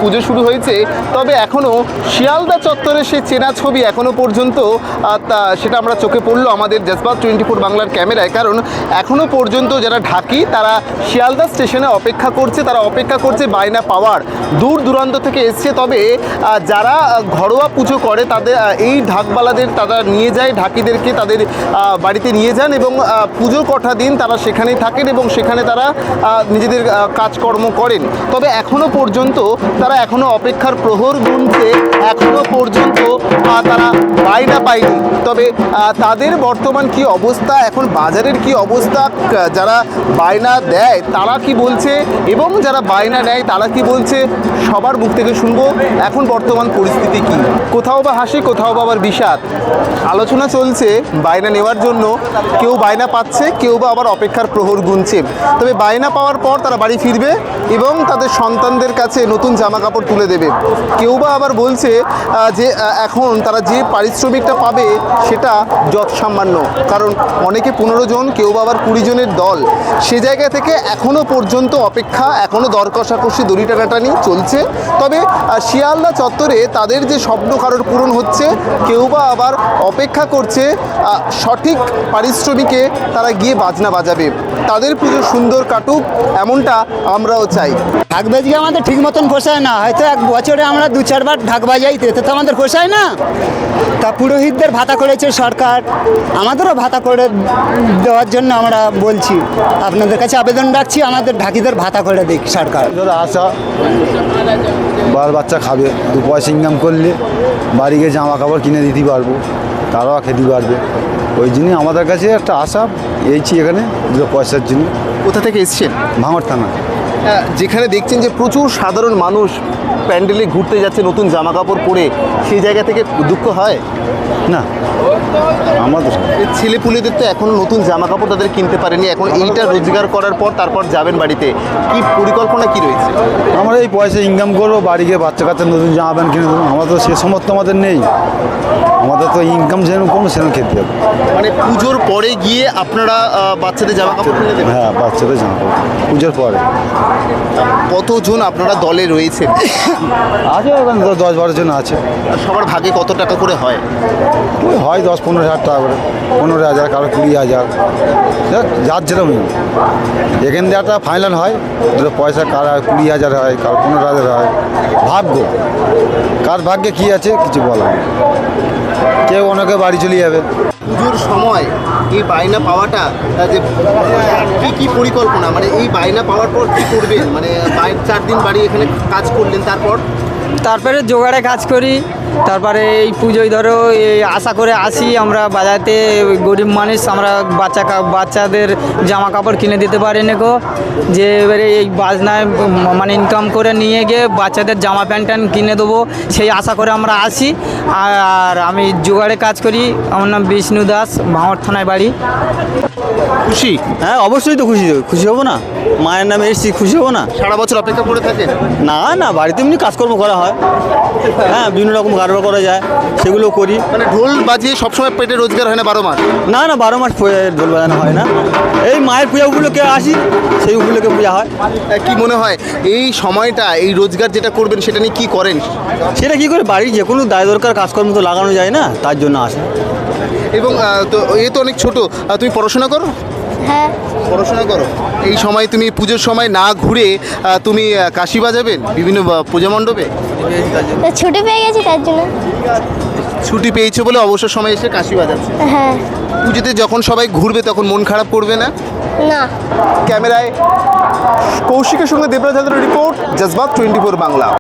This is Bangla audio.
পুজো শুরু হয়েছে, তবে এখনও শিয়ালদা চত্বরে সে চেনা ছবি এখনও পর্যন্ত সেটা আমরা চোখে পড়লো আমাদের জজবাত 24 বাংলার ক্যামেরায়। কারণ এখনও পর্যন্ত যারা ঢাকি তারা শিয়ালদা স্টেশনে অপেক্ষা করছে, তারা অপেক্ষা করছে বায়না পাওয়ার। দূর দূরান্ত থেকে এসছে, তবে যারা ঘরোয়া পুজো করে তাদের এই ঢাকবালাদের তারা নিয়ে যায়, ঢাকিদেরকে তাদের বাড়িতে নিয়ে যান এবং পুজো কটা দিন তারা সেখানেই থাকেন এবং সেখানে তারা নিজেদের কাজকর্ম করেন। তবে এখনও পর্যন্ত তারা এখনও অপেক্ষার প্রহর গুনছে, এখনও পর্যন্ত তারা বায়না পায়নি। তবে তাদের বর্তমান কি অবস্থা, এখন বাজারের কি অবস্থা, যারা বায়না দেয় তারা কি বলছে এবং যারা বায়না নেয় তারা কি বলছে, সবার মুখ থেকে শুনবো এখন বর্তমান পরিস্থিতি কি। কোথাও বা হাসি, কোথাও বা আবার বিষাদ। আলোচনা চলছে বায়না নেওয়ার জন্য, কেউ বায়না পাচ্ছে, কেউ বা আবার অপেক্ষার প্রহর গুনছে। তবে বায়না পাওয়ার পর তারা বাড়ি ফিরবে এবং তাদের সন্তানদের কাছে নতুন জামা কাপড় তুলে দেবে। কেউ বা আবার বলছে যে এখন তারা যে পারিশ্রমিকটা পাবে সেটা যৎসামান্য, কারণ অনেকে 15 জন, কেউ বা আবার 20 জনের দল। সে জায়গা থেকে এখনও পর্যন্ত অপেক্ষা, এখনও দর কষাকষি, দড়ি টানাটানি চলছে। তবে শিয়ালদা চত্বরে তাদের যে স্বপ্ন কারোর পূরণ হচ্ছে, কেউ বা আবার অপেক্ষা করছে সঠিক পারিশ্রমিকে তারা গিয়ে বাজনা বাজাবে। তাদের পুজো সুন্দর কাটুক, এমনটা আমরাও চাই। ঢাক বাজিয়ে আমাদের ঠিক মতন পোষায় না, হয়তো এক বছরে আমরা 2-4 বার ঢাক বাজাইতে, তো আমাদের পোষায় না। তা পুরোহিতদের ভাতা করেছে সরকার, আমাদেরও ভাতা করে দেওয়ার জন্য আমরা বলছি, আপনাদের কাছে আবেদন রাখছি, আমাদের ঢাকিদের ভাতা করে দিক সরকার। আশা বাল বাচ্চা খাবে, 2 পয়সা ইনকাম করলে বাড়ি গিয়ে জামা কাপড় কিনে দিতে পারবো, তারাও খেতে পারবে। ওই জন্যই আমাদের কাছে একটা আশা এইছি এখানে 2 পয়সার জন্য। কোথা থেকে এসছেন? ভাঙড় থানা। যেখানে দেখছেন যে প্রচুর সাধারণ মানুষ প্যান্ডেলে ঘুরতে যাচ্ছে নতুন জামা কাপড় পরে, সেই জায়গা থেকে দুঃখ হয় না আমাদের ছেলেপুলেদের তো এখনও নতুন জামা কাপড় তাদের কিনতে পারেনি, এখন এইটা রোজগার করার পর তারপর যাবেন বাড়িতে, কি পরিকল্পনা কি রয়েছে? আমরা এই পয়সা ইনকাম করবো, বাড়ি গিয়ে বাচ্চা কাচ্চা নতুন জামা প্যান্ট কিনে দেবো। আমরা তো সে সমর্থ আমাদের নেই, আমাদের তো ইনকাম যেরকম কম সেরকম খেতে হবে। মানে পুজোর পরে গিয়ে আপনারা বাচ্চাদের জামা কাপড় কিনে দেবেন? হ্যাঁ, বাচ্চাদের জামা কাপড় পুজোর পরে। কতজন আপনারা দলে রয়েছেন? আছে ওখানে 10-12 জন আছে। আর সবার ভাগে কত টাকা করে হয়? ওই হয় 10-15 হাজার টাকা করে, 15,000, কারো 20,000, যার যেরকম। এখান দিয়ে একটা ফাইনাল হয়, পয়সা কার 20,000 হয়, কার 15,000 হয়। ভাগ্য, কার ভাগ্যে কী আছে কিছু বলা নেই, কেউ অনেকে বাড়ি চলে যাবে। পুজোর সময় এই বায়না পাওয়াটা যে কী পরিকল্পনা, মানে এই বায়না পাওয়ার পর কী করবেন? মানে 4 দিন বাড়ি এখানে কাজ করলেন, তারপরে জোগাড়ে কাজ করি, তারপরে এই পুজোয় ধরো এই আশা করে আসি আমরা বাজাতে, গরিব মানুষ আমরা বাচ্চাদের জামা কাপড় কিনে দিতে পারি না গো, যে এবারে এই বাজনায় মানে ইনকাম করে নিয়ে গিয়ে বাচ্চাদের জামা প্যান্ট কিনে দেবো, সেই আশা করে আমরা আসি। আর আমি জোগাড়ে কাজ করি, আমার নাম বিষ্ণু দাস, ভাঙড় থানায় বাড়ি। খুশি? হ্যাঁ, অবশ্যই তো খুশি হবো না, মায়ের নামে এসেছি, খুশি হবো না? সারা বছর অপেক্ষা করে থাকেন? না, বাড়িতে এমনি কাজকর্ম করা হয়, হ্যাঁ, বিভিন্ন রকম কারবার করা যায়, সেগুলো করি। মানে ঢোল বাজিয়ে সবসময় পেটে রোজগার হয় না 12 মাস? না, 12 মাস ঢোল বাজানো হয় না, এই মায়ের পূজা উপলক্ষে আসি, সেই উপলক্ষে পূজা হয়। কি মনে হয় এই সময়টা, এই রোজগার যেটা করবেন সেটা নিয়ে কী করেন? সেটা কী করে, বাড়ির যে কোনো দায় দরকার কাজকর্ম তো লাগানো যায় না, তার জন্য আসে। এবং তো এ তো অনেক ছোট, তুমি পড়াশোনা করো? হ্যাঁ, পড়াশোনা করো। এই সময় তুমি পুজোর সময় না ঘুরে তুমি কাশি বাজাবেন বিভিন্ন পূজা মণ্ডপে? তো ছুটি পেয়ে গেছি তার জন্য। ছুটি পেয়েছো বলে অবসর সময় এসে কাশি বাজাচ্ছে? হ্যাঁ। পুজোতে যখন সবাই ঘুরবে তখন মন খারাপ করবে না? না। ক্যামেরায় কৌশিকের সঙ্গে দেবরাজ হালদারের রিপোর্ট, জজবাত 24 বাংলা।